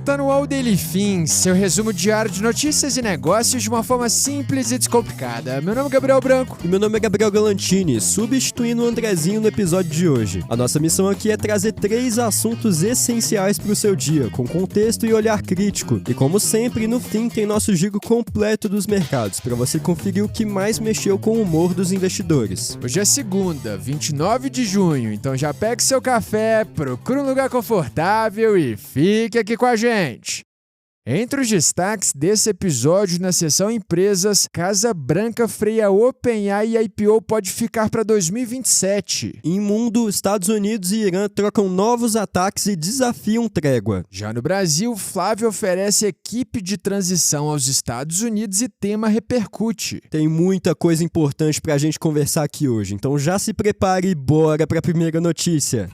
Está no All Daily Fins, seu resumo diário de notícias e negócios de uma forma simples e descomplicada. Meu nome é Gabriel Branco. E meu nome é Gabriel Galantini, substituindo o Andrezinho no episódio de hoje. A nossa missão aqui é trazer 3 assuntos essenciais para o seu dia, com contexto e olhar crítico. E como sempre, no fim tem nosso giro completo dos mercados, para você conferir o que mais mexeu com o humor dos investidores. Hoje é segunda, 29 de junho, então já pegue seu café, procure um lugar confortável e fique aqui com a gente. Entre os destaques desse episódio na seção Empresas, Casa Branca freia OpenAI e IPO pode ficar para 2027. Em mundo, Estados Unidos e Irã trocam novos ataques e desafiam trégua. Já no Brasil, Flávio oferece equipe de transição aos Estados Unidos e tema repercute. Tem muita coisa importante para a gente conversar aqui hoje, então já se prepare e bora para a primeira notícia.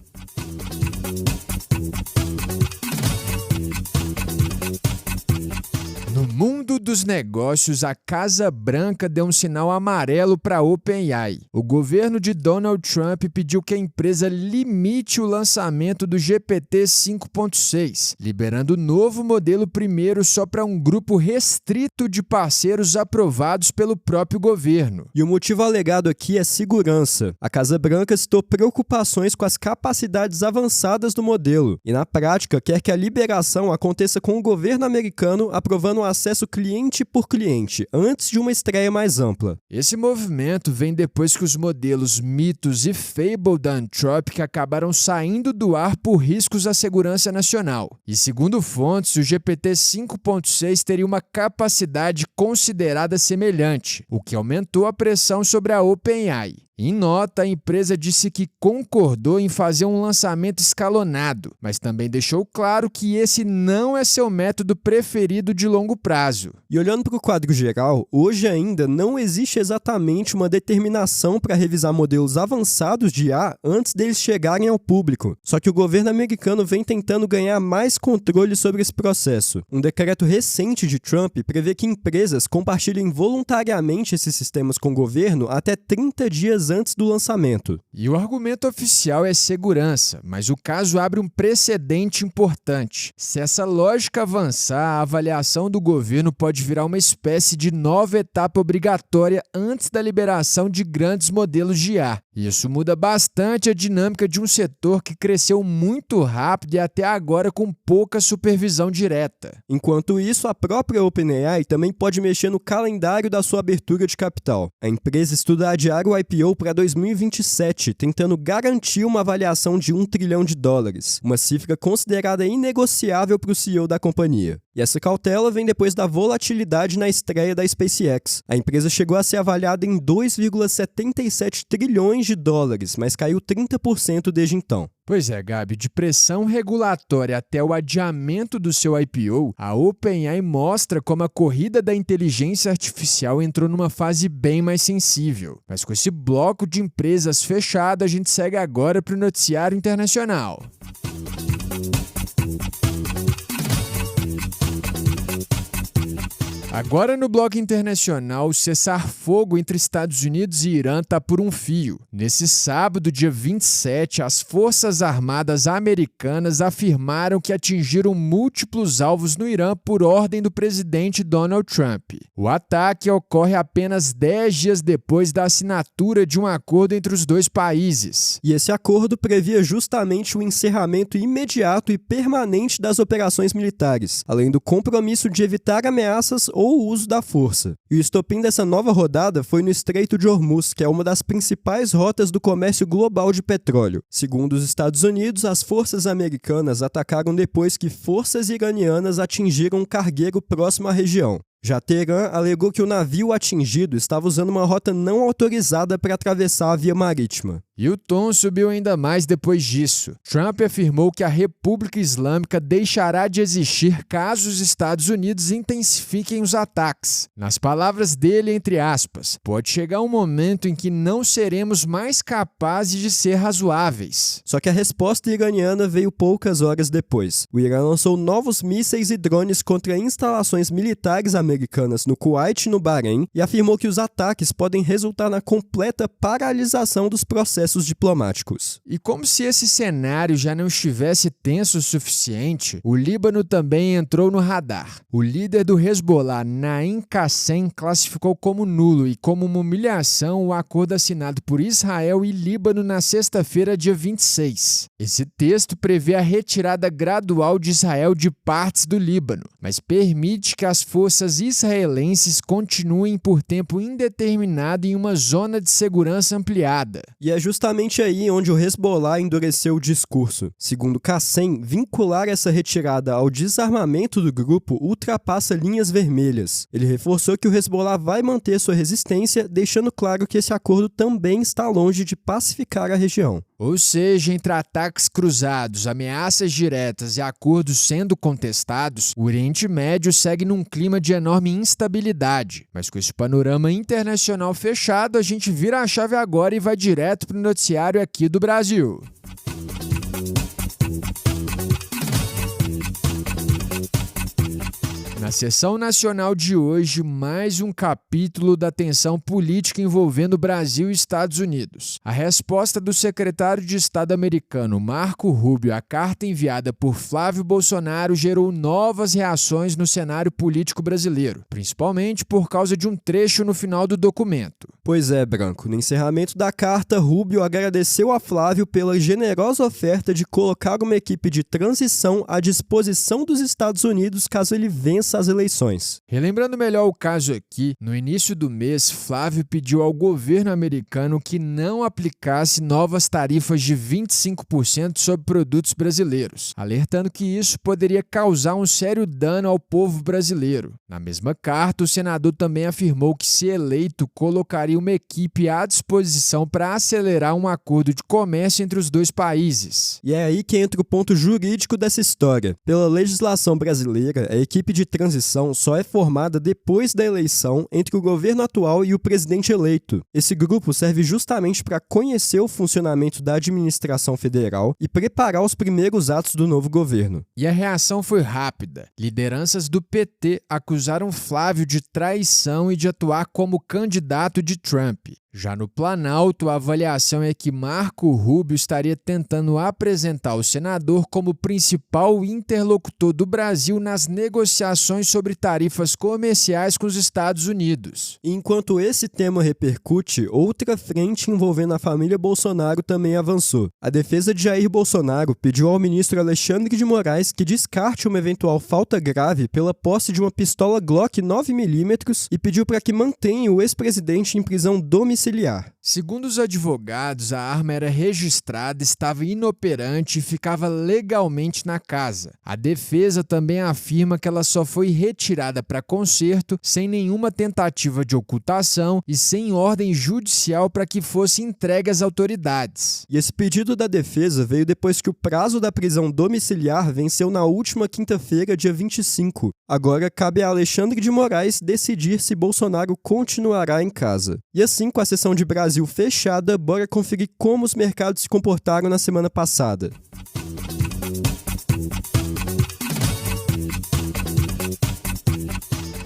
No mundo dos negócios, a Casa Branca deu um sinal amarelo para a OpenAI. O governo de Donald Trump pediu que a empresa limite o lançamento do GPT 5.6, liberando o novo modelo primeiro só para um grupo restrito de parceiros aprovados pelo próprio governo. E o motivo alegado aqui é segurança. A Casa Branca citou preocupações com as capacidades avançadas do modelo e, na prática, quer que a liberação aconteça com o governo americano aprovando o acesso cliente por cliente, antes de uma estreia mais ampla. Esse movimento vem depois que os modelos Mythos e Fable da Anthropic acabaram saindo do ar por riscos à segurança nacional. E segundo fontes, o GPT 5.6 teria uma capacidade considerada semelhante, o que aumentou a pressão sobre a OpenAI. Em nota, a empresa disse que concordou em fazer um lançamento escalonado, mas também deixou claro que esse não é seu método preferido de longo prazo. E olhando para o quadro geral, hoje ainda não existe exatamente uma determinação para revisar modelos avançados de IA antes deles chegarem ao público. Só que o governo americano vem tentando ganhar mais controle sobre esse processo. Um decreto recente de Trump prevê que empresas compartilhem voluntariamente esses sistemas com o governo até 30 dias antes do lançamento. E o argumento oficial é segurança, mas o caso abre um precedente importante. Se essa lógica avançar, a avaliação do governo pode virar uma espécie de nova etapa obrigatória antes da liberação de grandes modelos de IA. Isso muda bastante a dinâmica de um setor que cresceu muito rápido e até agora com pouca supervisão direta. Enquanto isso, a própria OpenAI também pode mexer no calendário da sua abertura de capital. A empresa estuda adiar o IPO para 2027, tentando garantir uma avaliação de $1 trilhão, uma cifra considerada inegociável para o CEO da companhia. E essa cautela vem depois da volatilidade na estreia da SpaceX. A empresa chegou a ser avaliada em $2,77 trilhões, mas caiu 30% desde então. Pois é, Gabi, de pressão regulatória até o adiamento do seu IPO, a OpenAI mostra como a corrida da inteligência artificial entrou numa fase bem mais sensível. Mas com esse bloco de empresas fechado, a gente segue agora para o noticiário internacional. Agora no bloco internacional, o cessar-fogo entre Estados Unidos e Irã está por um fio. Nesse sábado, dia 27, as Forças Armadas americanas afirmaram que atingiram múltiplos alvos no Irã por ordem do presidente Donald Trump. O ataque ocorre apenas 10 dias depois da assinatura de um acordo entre os dois países. E esse acordo previa justamente o encerramento imediato e permanente das operações militares, além do compromisso de evitar ameaças ou o uso da força. E o estopim dessa nova rodada foi no Estreito de Hormuz, que é uma das principais rotas do comércio global de petróleo. Segundo os Estados Unidos, as forças americanas atacaram depois que forças iranianas atingiram um cargueiro próximo à região. Já Teherã alegou que o navio atingido estava usando uma rota não autorizada para atravessar a via marítima. E o tom subiu ainda mais depois disso. Trump afirmou que a República Islâmica deixará de existir caso os Estados Unidos intensifiquem os ataques. Nas palavras dele, entre aspas, pode chegar um momento em que não seremos mais capazes de ser razoáveis. Só que a resposta iraniana veio poucas horas depois. O Irã lançou novos mísseis e drones contra instalações militares americanas americanas no Kuwait e no Bahrein e afirmou que os ataques podem resultar na completa paralisação dos processos diplomáticos. E como se esse cenário já não estivesse tenso o suficiente, o Líbano também entrou no radar. O líder do Hezbollah, Naim Qassem, classificou como nulo e como uma humilhação o acordo assinado por Israel e Líbano na sexta-feira, dia 26. Esse texto prevê a retirada gradual de Israel de partes do Líbano, mas permite que as forças israelenses continuem por tempo indeterminado em uma zona de segurança ampliada. E é justamente aí onde o Hezbollah endureceu o discurso. Segundo Qassem, vincular essa retirada ao desarmamento do grupo ultrapassa linhas vermelhas. Ele reforçou que o Hezbollah vai manter sua resistência, deixando claro que esse acordo também está longe de pacificar a região. Ou seja, entre ataques cruzados, ameaças diretas e acordos sendo contestados, o Oriente Médio segue num clima de enorme instabilidade. Mas com esse panorama internacional fechado, a gente vira a chave agora e vai direto para o noticiário aqui do Brasil. Na sessão nacional de hoje, mais um capítulo da tensão política envolvendo Brasil e Estados Unidos. A resposta do secretário de Estado americano Marco Rubio à carta enviada por Flávio Bolsonaro gerou novas reações no cenário político brasileiro, principalmente por causa de um trecho no final do documento. Pois é, Branco. No encerramento da carta, Rubio agradeceu a Flávio pela generosa oferta de colocar uma equipe de transição à disposição dos Estados Unidos caso ele vença as eleições. Relembrando melhor o caso aqui, no início do mês, Flávio pediu ao governo americano que não aplicasse novas tarifas de 25% sobre produtos brasileiros, alertando que isso poderia causar um sério dano ao povo brasileiro. Na mesma carta, o senador também afirmou que, se eleito, colocaria uma equipe à disposição para acelerar um acordo de comércio entre os dois países. E é aí que entra o ponto jurídico dessa história. Pela legislação brasileira, a equipe de transição só é formada depois da eleição entre o governo atual e o presidente eleito. Esse grupo serve justamente para conhecer o funcionamento da administração federal e preparar os primeiros atos do novo governo. E a reação foi rápida. Lideranças do PT acusaram Flávio de traição e de atuar como candidato de Trump. Já no Planalto, a avaliação é que Marco Rubio estaria tentando apresentar o senador como principal interlocutor do Brasil nas negociações sobre tarifas comerciais com os Estados Unidos. Enquanto esse tema repercute, outra frente envolvendo a família Bolsonaro também avançou. A defesa de Jair Bolsonaro pediu ao ministro Alexandre de Moraes que descarte uma eventual falta grave pela posse de uma pistola Glock 9mm e pediu para que mantenha o ex-presidente em prisão domiciliar. Segundo os advogados, a arma era registrada, estava inoperante e ficava legalmente na casa. A defesa também afirma que ela só foi retirada para conserto, sem nenhuma tentativa de ocultação e sem ordem judicial para que fosse entregue às autoridades. E esse pedido da defesa veio depois que o prazo da prisão domiciliar venceu na última quinta-feira, dia 25. Agora cabe a Alexandre de Moraes decidir se Bolsonaro continuará em casa. E assim, com a sessão de Brasil fechada, bora conferir como os mercados se comportaram na semana passada.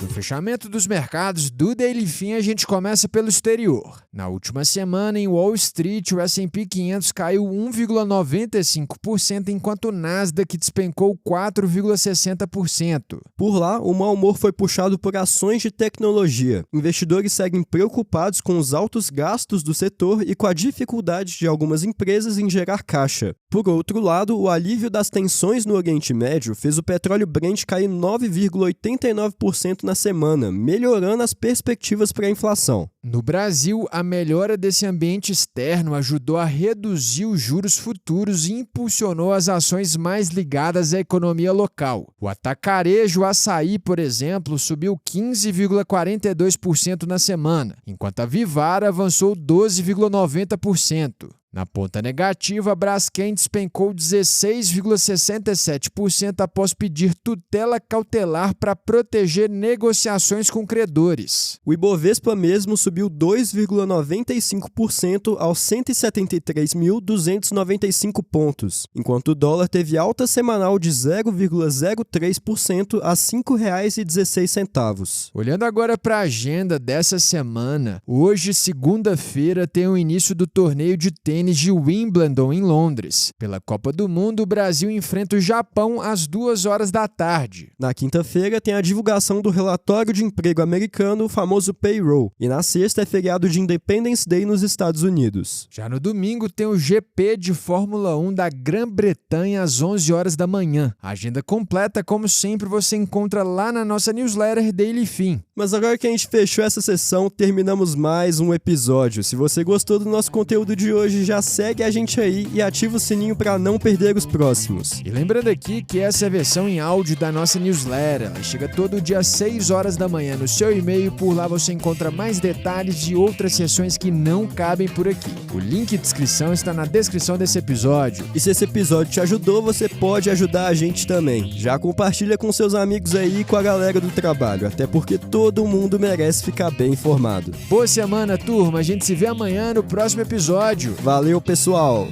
No fechamento dos mercados do Daily Fin, a gente começa pelo exterior. Na última semana, em Wall Street, o S&P 500 caiu 1,95%, enquanto o Nasdaq despencou 4,60%. Por lá, o mau humor foi puxado por ações de tecnologia. Investidores seguem preocupados com os altos gastos do setor e com a dificuldade de algumas empresas em gerar caixa. Por outro lado, o alívio das tensões no Oriente Médio fez o petróleo Brent cair 9,89% na semana, melhorando as perspectivas para a inflação. No Brasil, a melhora desse ambiente externo ajudou a reduzir os juros futuros e impulsionou as ações mais ligadas à economia local. O atacarejo Açaí, por exemplo, subiu 15,42% na semana, enquanto a Vivara avançou 12,90%. Na ponta negativa, a Braskem despencou 16,67% após pedir tutela cautelar para proteger negociações com credores. O Ibovespa mesmo subiu 2,95% aos 173.295 pontos, enquanto o dólar teve alta semanal de 0,03% a R$ 5,16. Olhando agora para a agenda dessa semana, hoje, segunda-feira, tem o início do torneio de tênis de Wimbledon em Londres. Pela Copa do Mundo, o Brasil enfrenta o Japão às 2h da tarde. Na quinta-feira tem a divulgação do relatório de emprego americano, o famoso payroll, e na sexta é feriado de Independence Day nos Estados Unidos. Já no domingo tem o GP de Fórmula 1 da Grã-Bretanha às 11h da manhã. A agenda completa, como sempre, você encontra lá na nossa newsletter Daily Fin. Mas agora que a gente fechou essa sessão, terminamos mais um episódio. Se você gostou do nosso conteúdo de hoje, já segue a gente aí e ativa o sininho para não perder os próximos. E lembrando aqui que essa é a versão em áudio da nossa newsletter. Ela chega todo dia às 6h da manhã no seu e-mail. Por lá você encontra mais detalhes de outras sessões que não cabem por aqui. O link de inscrição está na descrição desse episódio. E se esse episódio te ajudou, você pode ajudar a gente também. Já compartilha com seus amigos aí e com a galera do trabalho, até porque todo mundo merece ficar bem informado. Boa semana, turma. A gente se vê amanhã no próximo episódio. Valeu, pessoal!